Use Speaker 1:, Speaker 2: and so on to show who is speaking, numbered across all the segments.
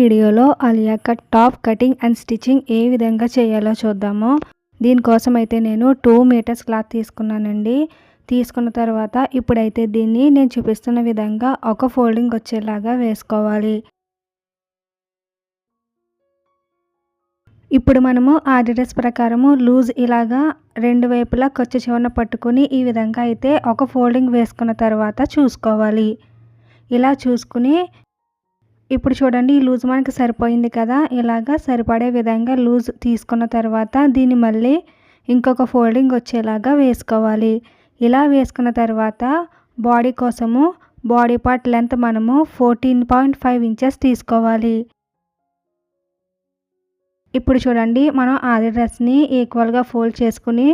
Speaker 1: వీడియోలో Aliya cut top cutting and stitching ఏ విధంగా చేయాలో చూద్దాము. దీనికోసం అయితే నేను 2 మీటర్స్ క్లాత్ తీసుకున్నానండి. తీసుకున్న తర్వాత ఇప్పుడైతే దీన్ని నేను చూపిస్తున్న విధంగా ఒక ఫోల్డింగ్ వచ్చేలాగా వేసుకోవాలి. ఇప్పుడు మనము ఆది డ్రెస్ ప్రకారము లూజ్ ఇలాగా రెండు వైపులా ఖర్చు చివరన పట్టుకుని ఈ విధంగా అయితే ఒక ఫోల్డింగ్ వేసుకున్న తర్వాత చూసుకోవాలి. ఇలా చూసుకుని ఇప్పుడు చూడండి, ఈ లూజ్ మనకి సరిపోయింది కదా. ఇలాగా సరిపడే విధంగా లూజ్ తీసుకున్న తర్వాత దీన్ని మళ్ళీ ఇంకొక ఫోల్డింగ్ వచ్చేలాగా వేసుకోవాలి. ఇలా వేసుకున్న తర్వాత బాడీ కోసము బాడీ పార్ట్ లెంత్ మనము 14.5 ఇంచెస్ తీసుకోవాలి. ఇప్పుడు చూడండి, మనం ఆది డ్రెస్ని ఈక్వల్గా ఫోల్డ్ చేసుకుని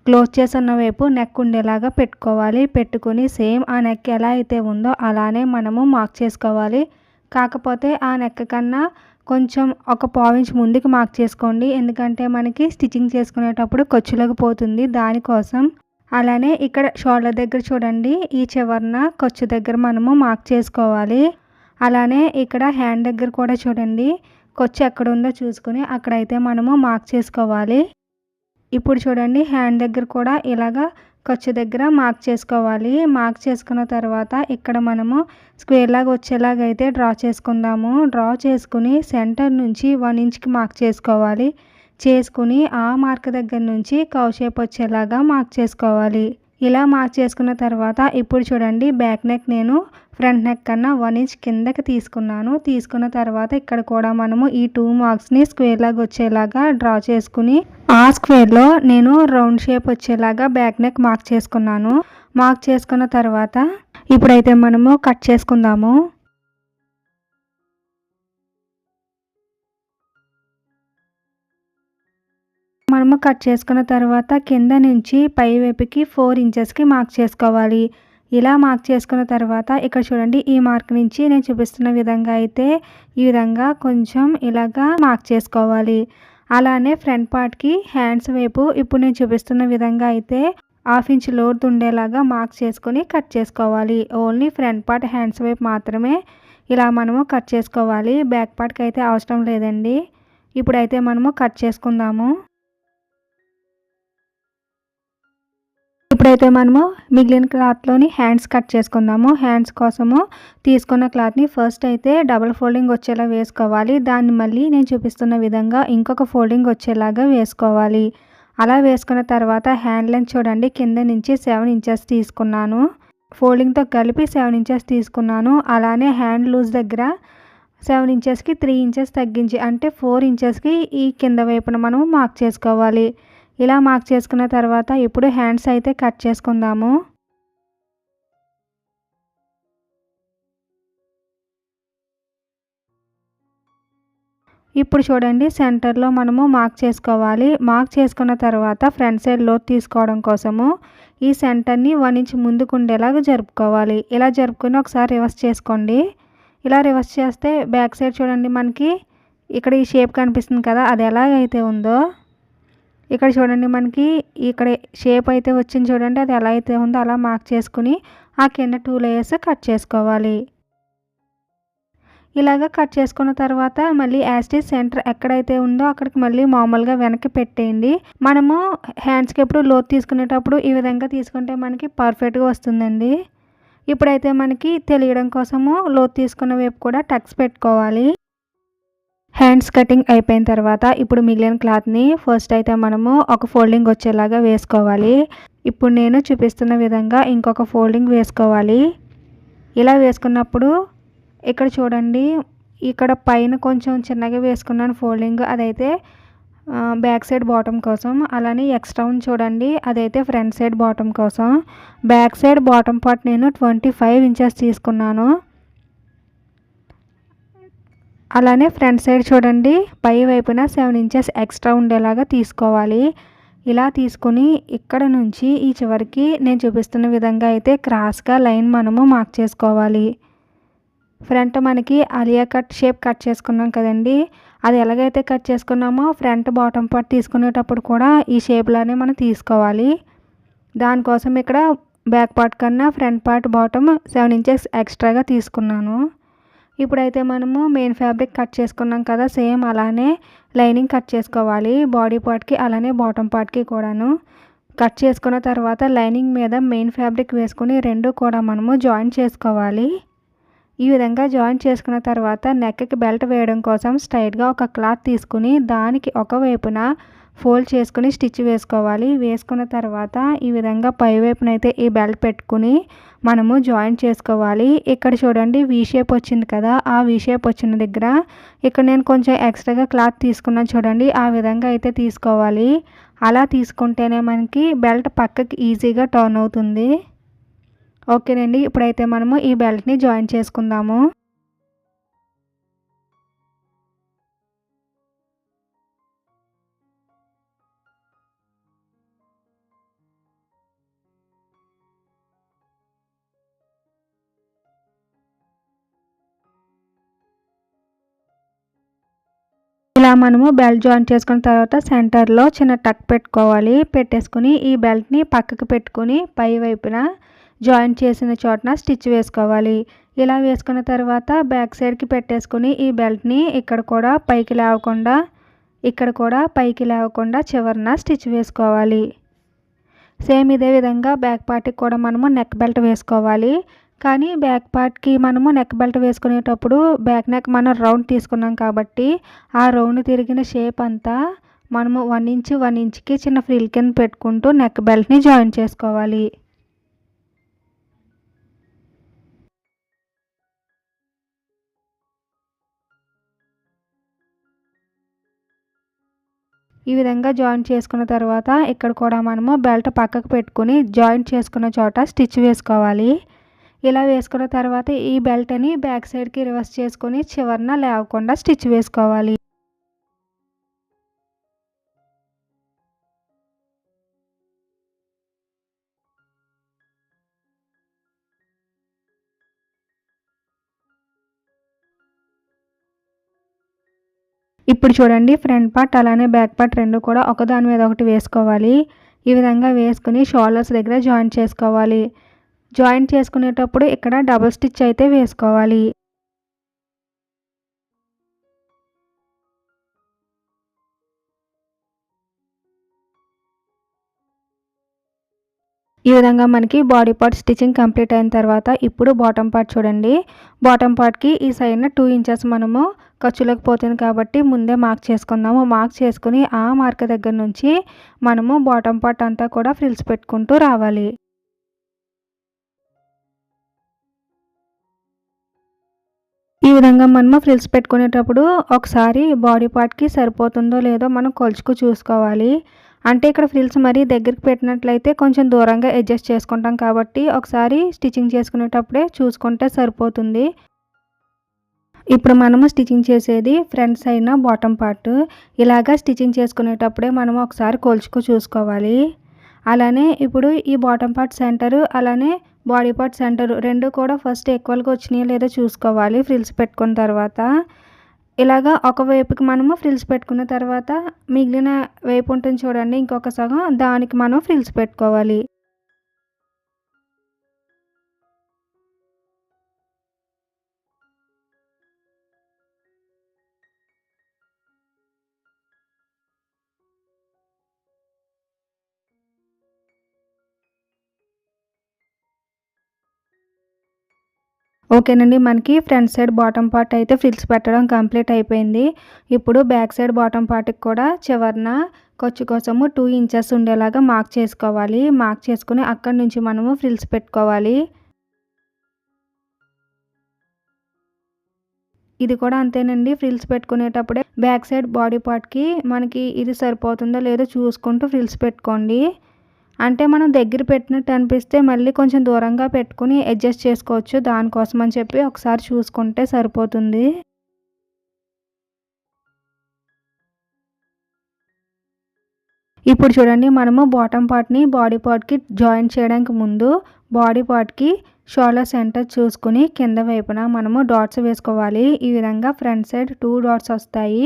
Speaker 1: క్లోజ్ చేస్తున్న వైపు నెక్ ఉండేలాగా పెట్టుకోవాలి. పెట్టుకుని సేమ్ ఆ నెక్ ఎలా అయితే ఉందో అలానే మనము మార్క్ చేసుకోవాలి. కాకపోతే ఆ నెక్ కన్నా కొంచెం ఒక పావించ్ ముందుకు మార్క్ చేసుకోండి, ఎందుకంటే మనకి స్టిచ్చింగ్ చేసుకునేటప్పుడు ఖర్చులోకి పోతుంది దానికోసం. అలానే ఇక్కడ షోల్డర్ దగ్గర చూడండి, ఈ చివరన ఖర్చు దగ్గర మనము మార్క్ చేసుకోవాలి. అలానే ఇక్కడ హ్యాండ్ దగ్గర కూడా చూడండి, ఖర్చు ఎక్కడ ఉందో చూసుకుని అక్కడైతే మనము మార్క్ చేసుకోవాలి. ఇప్పుడు చూడండి, హ్యాండ్ దగ్గర కూడా ఇలాగా ఖర్చు దగ్గర మార్క్ చేసుకోవాలి. మార్క్ చేసుకున్న తర్వాత ఇక్కడ మనము స్క్వేర్ లాగా వచ్చేలాగా అయితే డ్రా చేసుకుందాము. డ్రా చేసుకుని సెంటర్ నుంచి 1 ఇంచ్కి మార్క్ చేసుకోవాలి. చేసుకుని ఆ మార్క్ దగ్గర నుంచి కవ్ షేప్ వచ్చేలాగా మార్క్ చేసుకోవాలి. ఇలా మార్క్ చేసుకున్న తర్వాత ఇప్పుడు చూడండి, బ్యాక్ నెక్ నేను ఫ్రంట్ నెక్ కన్నా 1 ఇంచ్ కిందకి తీసుకున్నాను. తీసుకున్న తర్వాత ఇక్కడ కూడా మనము ఈ 2 మార్క్స్ని స్క్వేర్ లాగా వచ్చేలాగా డ్రా చేసుకుని ఆ స్క్వేర్లో నేను రౌండ్ షేప్ వచ్చేలాగా బ్యాక్ నెక్ మార్క్ చేసుకున్నాను. మార్క్ చేసుకున్న తర్వాత ఇప్పుడైతే మనము కట్ చేసుకుందాము. మనము కట్ చేసుకున్న తర్వాత కింద నుంచి పై వైపుకి 4 ఇంచెస్కి మార్క్ చేసుకోవాలి. ఇలా మార్క్ చేసుకున్న తర్వాత ఇక్కడ చూడండి, ఈ మార్క్ నుంచి నేను చూపిస్తున్న విధంగా అయితే ఈ విధంగా కొంచెం ఇలాగా మార్క్ చేసుకోవాలి. అలానే ఫ్రంట్ పార్ట్కి హ్యాండ్స్ వైపు ఇప్పుడు నేను చూపిస్తున్న విధంగా అయితే 1/2 ఇంచ్ లోతు ఉండేలాగా మార్క్ చేసుకొని కట్ చేసుకోవాలి. ఓన్లీ ఫ్రంట్ పార్ట్ హ్యాండ్స్ వైపు మాత్రమే ఇలా మనము కట్ చేసుకోవాలి. బ్యాక్ పార్ట్కి అయితే అవసరం లేదండి. ఇప్పుడైతే మనము కట్ చేసుకుందాము. ఇప్పుడైతే మనము మిగిలిన క్లాత్లోని హ్యాండ్స్ కట్ చేసుకుందాము. హ్యాండ్స్ కోసము తీసుకున్న క్లాత్ని ఫస్ట్ అయితే డబుల్ ఫోల్డింగ్ వచ్చేలా వేసుకోవాలి. దాన్ని మళ్ళీ నేను చూపిస్తున్న విధంగా ఇంకొక ఫోల్డింగ్ వచ్చేలాగా వేసుకోవాలి. అలా వేసుకున్న తర్వాత హ్యాండ్ లెంత్ చూడండి, కింద నుంచి 7 ఇంచెస్ తీసుకున్నాను. ఫోల్డింగ్తో కలిపి 7 ఇంచెస్ తీసుకున్నాను. అలానే హ్యాండ్ లూజ్ దగ్గర 7 ఇంచెస్కి 3 ఇంచెస్ తగ్గించి అంటే 4 ఇంచెస్కి ఈ కింద వైపున మనము మార్క్ చేసుకోవాలి. ఇలా మార్క్ చేసుకున్న తర్వాత ఇప్పుడు హ్యాండ్స్ అయితే కట్ చేసుకుందాము. ఇప్పుడు చూడండి, సెంటర్లో మనము మార్క్ చేసుకోవాలి. మార్క్ చేసుకున్న తర్వాత ఫ్రంట్ సైడ్ లోతు తీసుకోవడం కోసము ఈ సెంటర్ని 1 ఇంచ్ ముందుకు ఉండేలాగా జరుపుకోవాలి. ఇలా జరుపుకుని ఒకసారి రివర్స్ చేసుకోండి. ఇలా రివర్స్ చేస్తే బ్యాక్ సైడ్ చూడండి, మనకి ఇక్కడ ఈ షేప్ కనిపిస్తుంది కదా, అది ఎలాగైతే ఉందో ఇక్కడ చూడండి, మనకి ఇక్కడ షేప్ అయితే వచ్చింది చూడండి, అది ఎలా అయితే ఉందో అలా మార్క్ చేసుకుని ఆ కింద 2 లేయర్స్ కట్ చేసుకోవాలి. ఇలాగ కట్ చేసుకున్న తర్వాత మళ్ళీ యాస్టీస్ సెంటర్ ఎక్కడైతే ఉందో అక్కడికి మళ్ళీ మామూలుగా వెనక్కి పెట్టేయండి. మనము హ్యాండ్స్కి ఎప్పుడు లోతు తీసుకునేటప్పుడు ఈ విధంగా తీసుకుంటే మనకి పర్ఫెక్ట్గా వస్తుందండి. ఇప్పుడైతే మనకి తెలియడం కోసము లోతు తీసుకున్న వైపు కూడా టక్స్ పెట్టుకోవాలి. హ్యాండ్స్ కటింగ్ అయిపోయిన తర్వాత ఇప్పుడు మిగిలిన క్లాత్ని ఫస్ట్ అయితే మనము ఒక ఫోల్డింగ్ వచ్చేలాగా వేసుకోవాలి. ఇప్పుడు నేను చూపిస్తున్న విధంగా ఇంకొక ఫోల్డింగ్ వేసుకోవాలి. ఇలా వేసుకున్నప్పుడు ఇక్కడ చూడండి, ఇక్కడ పైన కొంచెం చిన్నగా వేసుకున్నాను ఫోల్డింగ్, అదైతే బ్యాక్ సైడ్ బాటమ్ కోసం. అలానే ఎక్స్ట్రా ఉంది చూడండి, అదైతే ఫ్రంట్ సైడ్ బాటమ్ కోసం. బ్యాక్ సైడ్ బాటమ్ పార్ట్ నేను 25 ఇంచెస్ తీసుకున్నాను. అలానే ఫ్రంట్ సైడ్ చూడండి, పై వైపున 7 ఇంచెస్ ఎక్స్ట్రా ఉండేలాగా తీసుకోవాలి. ఇలా తీసుకుని ఇక్కడ నుంచి ఈ చివరికి నేను చూపిస్తున్న విధంగా అయితే క్రాస్గా లైన్ మనము మార్క్ చేసుకోవాలి. ఫ్రంట్ మనకి ఆలియా కట్ షేప్ కట్ చేసుకున్నాం కదండి, అది ఎలాగైతే కట్ చేసుకున్నామో ఫ్రంట్ బాటమ్ పార్ట్ తీసుకునేటప్పుడు కూడా ఈ షేప్లోనే మనం తీసుకోవాలి. దానికోసం ఇక్కడ బ్యాక్ పార్ట్ కన్నా ఫ్రంట్ పార్ట్ బాటమ్ 7 ఇంచెస్ ఎక్స్ట్రాగా తీసుకున్నాను. ఇప్పుడైతే మనము మెయిన్ ఫ్యాబ్రిక్ కట్ చేసుకున్నాం కదా, సేమ్ అలానే లైనింగ్ కట్ చేసుకోవాలి బాడీ పార్ట్కి అలానే బాటమ్ పార్ట్కి కూడాను. కట్ చేసుకున్న తర్వాత లైనింగ్ మీద మెయిన్ ఫ్యాబ్రిక్ వేసుకుని రెండు కూడా మనము జాయిన్ చేసుకోవాలి. ఈ విధంగా జాయిన్ చేసుకున్న తర్వాత నెక్కి బెల్ట్ వేయడం కోసం స్ట్రైట్గా ఒక క్లాత్ తీసుకుని దానికి ఒకవైపున ఫోల్డ్ చేసుకుని స్టిచ్ వేసుకోవాలి. వేసుకున్న తర్వాత ఈ విధంగా పై వైపున అయితే ఈ బెల్ట్ పెట్టుకుని మనము జాయిన్ చేసుకోవాలి. ఇక్కడ చూడండి వీ షేప్ వచ్చింది కదా, ఆ వీ షేప్ వచ్చిన దగ్గర ఇక్కడ నేను కొంచెం ఎక్స్ట్రాగా క్లాత్ తీసుకున్నాను చూడండి, ఆ విధంగా అయితే తీసుకోవాలి. అలా తీసుకుంటేనే మనకి బెల్ట్ పక్కకి ఈజీగా టర్న్ అవుతుంది. ఓకేనండి, ఇప్పుడైతే మనము ఈ బెల్ట్ని జాయిన్ చేసుకుందాము. ఇలా మనము బెల్ట్ జాయిన్ చేసుకున్న తర్వాత సెంటర్లో చిన్న టక్ పెట్టుకోవాలి. పెట్టేసుకుని ఈ బెల్ట్ని పక్కకు పెట్టుకుని పై వైపున జాయిన్ చేసిన చోటన స్టిచ్ వేసుకోవాలి. ఇలా వేసుకున్న తర్వాత బ్యాక్ సైడ్కి పెట్టేసుకుని ఈ బెల్ట్ని ఇక్కడ కూడా పైకి లేవకుండా చివరన స్టిచ్ వేసుకోవాలి. సేమ్ ఇదే విధంగా బ్యాక్ పార్ట్కి కూడా మనము నెక్ బెల్ట్ వేసుకోవాలి. కానీ బ్యాక్ పార్ట్కి మనము నెక్ బెల్ట్ వేసుకునేటప్పుడు బ్యాక్ నెక్ మనం రౌండ్ తీసుకున్నాం కాబట్టి ఆ రౌండ్ తిరిగిన షేప్ అంతా మనము 1 ఇంచ్కి చిన్న ఫ్రిల్ కింద పెట్టుకుంటూ నెక్ బెల్ట్ని జాయిన్ చేసుకోవాలి. ఈ విధంగా జాయిన్ చేసుకున్న తర్వాత ఇక్కడ కూడా మనము బెల్ట్ పక్కకు పెట్టుకుని జాయిన్ చేసుకున్న చోట స్టిచ్ వేసుకోవాలి. ఇలా వేసుకున్న తర్వాత ఈ బెల్ట్ని బ్యాక్ సైడ్కి రివర్స్ చేసుకుని చివరన లేవకుండా స్టిచ్ వేసుకోవాలి. ఇప్పుడు చూడండి ఫ్రంట్ పార్ట్ అలానే బ్యాక్ పార్ట్ రెండు కూడా ఒకదాని మీద ఒకటి వేసుకోవాలి. ఈ విధంగా వేసుకుని షోల్డర్స్ దగ్గర జాయిన్ చేసుకోవాలి. జాయిన్ చేసుకునేటప్పుడు ఇక్కడ డబుల్ స్టిచ్ అయితే వేసుకోవాలి. ఈ విధంగా మనకి బాడీ పార్ట్ స్టిచ్చింగ్ కంప్లీట్ అయిన తర్వాత ఇప్పుడు బాటమ్ పార్ట్ చూడండి. బాటమ్ పార్ట్కి ఈ సైడ్న 2 ఇంచెస్ మనము ఖర్చులకు పోతుంది కాబట్టి ముందే మార్క్ చేసుకుందాము. మార్క్ చేసుకుని ఆ మార్క్ దగ్గర నుంచి మనము బాటమ్ పార్ట్ అంతా కూడా ఫ్రిల్స్ పెట్టుకుంటూ రావాలి. ఈ విధంగా మనము ఫ్రిల్స్ పెట్టుకునేటప్పుడు ఒకసారి బాడీ పార్ట్కి సరిపోతుందో లేదో మనం కొలుచుకు చూసుకోవాలి. అంటే ఇక్కడ ఫ్రిల్స్ మరీ దగ్గరికి పెట్టినట్లయితే కొంచెం దూరంగా అడ్జస్ట్ చేసుకుంటాం కాబట్టి ఒకసారి స్టిచ్చింగ్ చేసుకునేటప్పుడే చూసుకుంటే సరిపోతుంది. ఇప్పుడు మనము స్టిచ్చింగ్ చేసేది ఫ్రంట్ సైడ్న బాటమ్ పార్ట్. ఇలాగా స్టిచ్చింగ్ చేసుకునేటప్పుడే మనము ఒకసారి కొలుచుకు చూసుకోవాలి. అలానే ఇప్పుడు ఈ బాటమ్ పార్ట్ సెంటరు అలానే బాడీ పార్ట్ సెంటర్ రెండు కూడా ఫస్ట్ ఈక్వల్గా వచ్చినాయో లేదో చూసుకోవాలి ఫ్రిల్స్ పెట్టుకున్న తర్వాత. ఇలాగా ఒక వైపుకి మనము ఫ్రిల్స్ పెట్టుకున్న తర్వాత మిగిలిన వైపు ఉంటుంది చూడండి ఇంకొక సగం, దానికి మనం ఫ్రిల్స్ పెట్టుకోవాలి. ఓకేనండి, మనకి ఫ్రంట్ సైడ్ బాటమ్ పార్ట్ అయితే ఫ్రిల్స్ పెట్టడం కంప్లీట్ అయిపోయింది. ఇప్పుడు బ్యాక్ సైడ్ బాటమ్ పార్ట్కి కూడా చివరన ఖర్చు కోసము 2 ఇంచెస్ ఉండేలాగా మార్క్ చేసుకోవాలి. మార్క్ చేసుకుని అక్కడి నుంచి మనము ఫ్రిల్స్ పెట్టుకోవాలి. ఇది కూడా అంతేనండి, ఫ్రిల్స్ పెట్టుకునేటప్పుడే బ్యాక్ సైడ్ బాడీ పార్ట్కి మనకి ఇది సరిపోతుందో లేదో చూసుకుంటూ ఫ్రిల్స్ పెట్టుకోండి. అంటే మనం దగ్గర పెట్టినట్టు అనిపిస్తే మళ్ళీ కొంచెం దూరంగా పెట్టుకుని అడ్జస్ట్ చేసుకోవచ్చు. దానికోసం అని చెప్పి ఒకసారి చూసుకుంటే సరిపోతుంది. ఇప్పుడు చూడండి మనము బాటమ్ పార్ట్ని బాడీ పార్ట్కి జాయిన్ చేయడానికి ముందు బాడీ పార్ట్కి షోల్డర్ సెంటర్ చూసుకుని కింద వైపున మనము డాట్స్ వేసుకోవాలి. ఈ విధంగా ఫ్రంట్ సైడ్ 2 డాట్స్ వస్తాయి,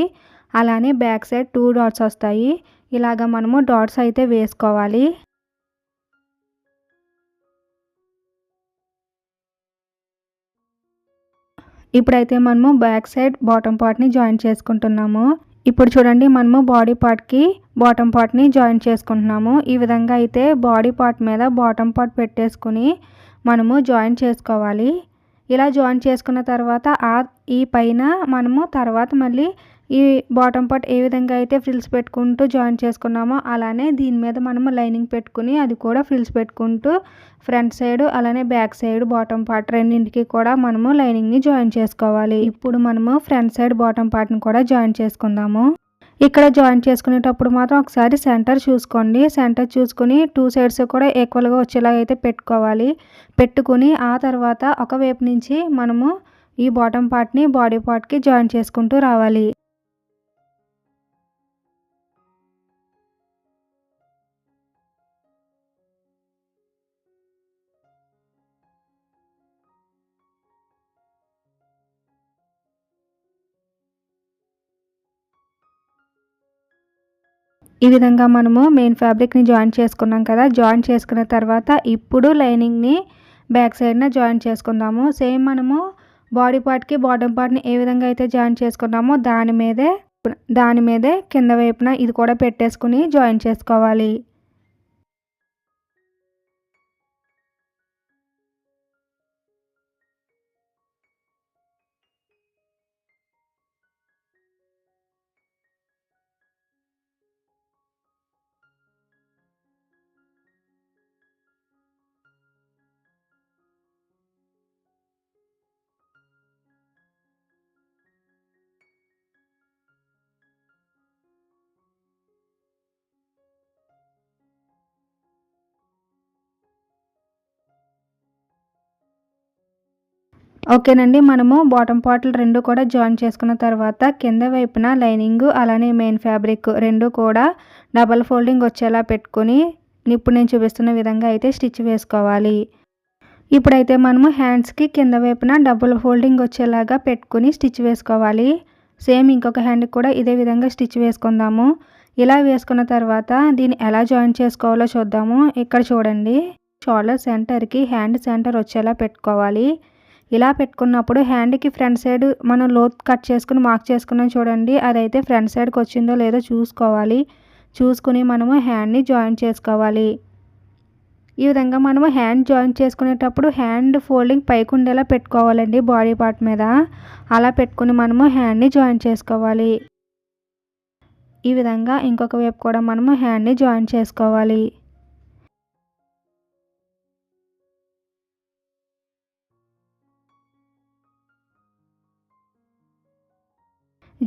Speaker 1: అలానే బ్యాక్ సైడ్ 2 డాట్స్ వస్తాయి. ఇలాగ మనము డాట్స్ అయితే వేసుకోవాలి. ఇప్పుడైతే మనము బ్యాక్ సైడ్ బాటమ్ పార్ట్ని జాయింట్ చేసుకుంటున్నాము. ఇప్పుడు చూడండి మనము బాడీ పార్ట్కి బాటమ్ పార్ట్ని జాయింట్ చేసుకుంటున్నాము. ఈ విధంగా అయితే బాడీ పార్ట్ మీద బాటమ్ పార్ట్ పెట్టేసుకుని మనము జాయింట్ చేసుకోవాలి. ఇలా జాయింట్ చేసుకున్న తర్వాత ఈ పైన మనము తర్వాత మళ్ళీ ఈ బాటమ్ పార్ట్ ఏ విధంగా అయితే ఫ్రిల్స్ పెట్టుకుంటూ జాయింట్ చేసుకున్నామో అలానే దీని మీద మనము లైనింగ్ పెట్టుకుని అది కూడా ఫ్రిల్స్ పెట్టుకుంటూ ఫ్రంట్ సైడ్ అలానే బ్యాక్ సైడ్ బాటమ్ పార్ట్ రెండింటికి కూడా మనము లైనింగ్ని జాయిన్ చేసుకోవాలి. ఇప్పుడు మనము ఫ్రంట్ సైడ్ బాటమ్ పార్ట్ని కూడా జాయిన్ చేసుకుందాము. ఇక్కడ జాయిన్ చేసుకునేటప్పుడు మాత్రం ఒకసారి సెంటర్ చూసుకోండి. సెంటర్ చూసుకుని 2 సైడ్స్ కూడా ఈక్వల్గా వచ్చేలాగా అయితే పెట్టుకోవాలి. పెట్టుకుని ఆ తర్వాత ఒకవైపు నుంచి మనము ఈ బాటమ్ పార్ట్ని బాడీ పార్ట్కి జాయిన్ చేసుకుంటూ రావాలి. ఈ విధంగా మనము మెయిన్ ఫ్యాబ్రిక్ని జాయిన్ చేసుకున్నాం కదా. జాయిన్ చేసుకున్న తర్వాత ఇప్పుడు లైనింగ్ని బ్యాక్ సైడ్న జాయిన్ చేసుకుందాము. సేమ్ మనము బాడీ పార్ట్కి బాటమ్ పార్ట్ని ఏ విధంగా అయితే జాయిన్ చేసుకున్నామో దాని మీదే కింద వైపున ఇది కూడా పెట్టేసుకుని జాయిన్ చేసుకోవాలి. ఓకేనండి. మనము బాటమ్ పార్ట్లు 2 కూడా జాయిన్ చేసుకున్న తర్వాత కింద వైపున లైనింగు అలానే మెయిన్ ఫ్యాబ్రిక్ 2 కూడా డబల్ ఫోల్డింగ్ వచ్చేలా పెట్టుకొని ఇప్పుడు నేను చూపిస్తున్న విధంగా అయితే స్టిచ్ వేసుకోవాలి. ఇప్పుడైతే మనము హ్యాండ్స్కి కింద వైపున డబుల్ ఫోల్డింగ్ వచ్చేలాగా పెట్టుకుని స్టిచ్ వేసుకోవాలి. సేమ్ ఇంకొక హ్యాండ్కి కూడా ఇదే విధంగా స్టిచ్ వేసుకుందాము. ఇలా వేసుకున్న తర్వాత దీన్ని ఎలా జాయిన్ చేసుకోవాలో చూద్దాము. ఇక్కడ చూడండి, షోల్డర్ సెంటర్కి హ్యాండ్ సెంటర్ వచ్చేలా పెట్టుకోవాలి. ఇలా పెట్టుకున్నప్పుడు హ్యాండ్కి ఫ్రంట్ సైడ్ మనం లోత్ కట్ చేసుకుని మార్క్ చేసుకున్నాం చూడండి, అదైతే ఫ్రంట్ సైడ్కి వచ్చిందో లేదో చూసుకోవాలి. చూసుకుని మనము హ్యాండ్ని జాయిన్ చేసుకోవాలి. ఈ విధంగా మనము హ్యాండ్ జాయిన్ చేసుకునేటప్పుడు హ్యాండ్ ఫోల్డింగ్ పైకి ఉండేలా పెట్టుకోవాలండి బాడీ పార్ట్ మీద. అలా పెట్టుకుని మనము హ్యాండ్ని జాయిన్ చేసుకోవాలి. ఈ విధంగా ఇంకొక వైపు కూడా మనము హ్యాండ్ని జాయిన్ చేసుకోవాలి.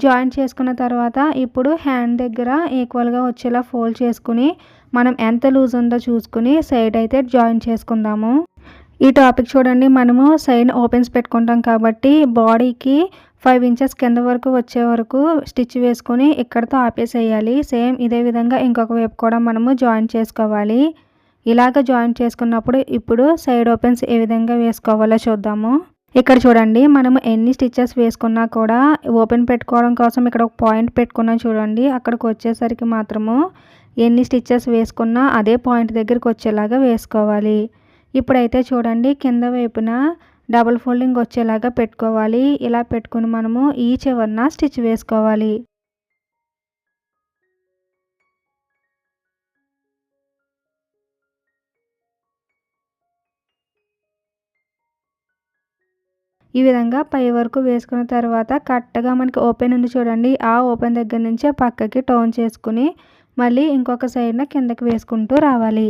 Speaker 1: జాయిన్ చేసుకున్న తర్వాత ఇప్పుడు హ్యాండ్ దగ్గర ఈక్వల్గా వచ్చేలా ఫోల్డ్ చేసుకుని మనం ఎంత లూజ్ ఉందో చూసుకుని సైడ్ అయితే జాయిన్ చేసుకుందాము. ఈ టాపిక్ చూడండి, మనము సైడ్ ఓపెన్స్ పెట్టుకుంటాం కాబట్టి బాడీకి 5 ఇంచెస్ కింద వరకు వచ్చే వరకు స్టిచ్ వేసుకొని ఇక్కడతో ఆపేసేయాలి. సేమ్ ఇదే విధంగా ఇంకొక వైపు కూడా మనము జాయిన్ చేసుకోవాలి. ఇలాగ జాయిన్ చేసుకున్నప్పుడు ఇప్పుడు సైడ్ ఓపెన్స్ ఏ విధంగా వేసుకోవాలో చూద్దాము. ఇక్కడ చూడండి, మనము ఎన్ని స్టిచెస్ వేసుకున్నా కూడా ఓపెన్ పెట్టుకోవడం కోసం ఇక్కడ ఒక పాయింట్ పెట్టుకున్నాం చూడండి. అక్కడికి వచ్చేసరికి మాత్రము ఎన్ని స్టిచెస్ వేసుకున్నా అదే పాయింట్ దగ్గరికి వచ్చేలాగా వేసుకోవాలి. ఇప్పుడైతే చూడండి, కింద వైపున డబుల్ ఫోల్డింగ్ వచ్చేలాగా పెట్టుకోవాలి. ఇలా పెట్టుకుని మనము ఈ చివరన స్టిచ్ వేసుకోవాలి. ఈ విధంగా పై వరకు వేసుకున్న తర్వాత కరెక్ట్గా మనకి ఓపెన్ ఉంది చూడండి, ఆ ఓపెన్ దగ్గర నుంచే పక్కకి టర్న్ చేసుకుని మళ్ళీ ఇంకొక సైడ్న కిందకి వేసుకుంటూ రావాలి.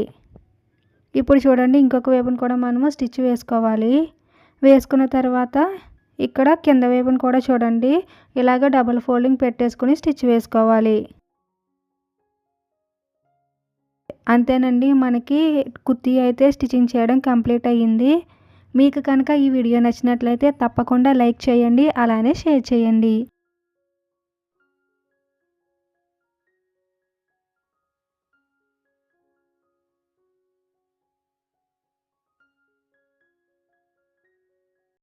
Speaker 1: ఇప్పుడు చూడండి, ఇంకొక వైపును కూడా మనము స్టిచ్ వేసుకోవాలి. వేసుకున్న తర్వాత ఇక్కడ కింద వైపును కూడా చూడండి, ఇలాగ డబుల్ ఫోల్డింగ్ పెట్టేసుకుని స్టిచ్ వేసుకోవాలి. అంతేనండి, మనకి కుర్తీ అయితే స్టిచ్చింగ్ చేయడం కంప్లీట్ అయ్యింది. మీకు కనుక ఈ వీడియో నచ్చినట్లయితే తప్పకుండా లైక్ చేయండి, అలానే షేర్ చేయండి.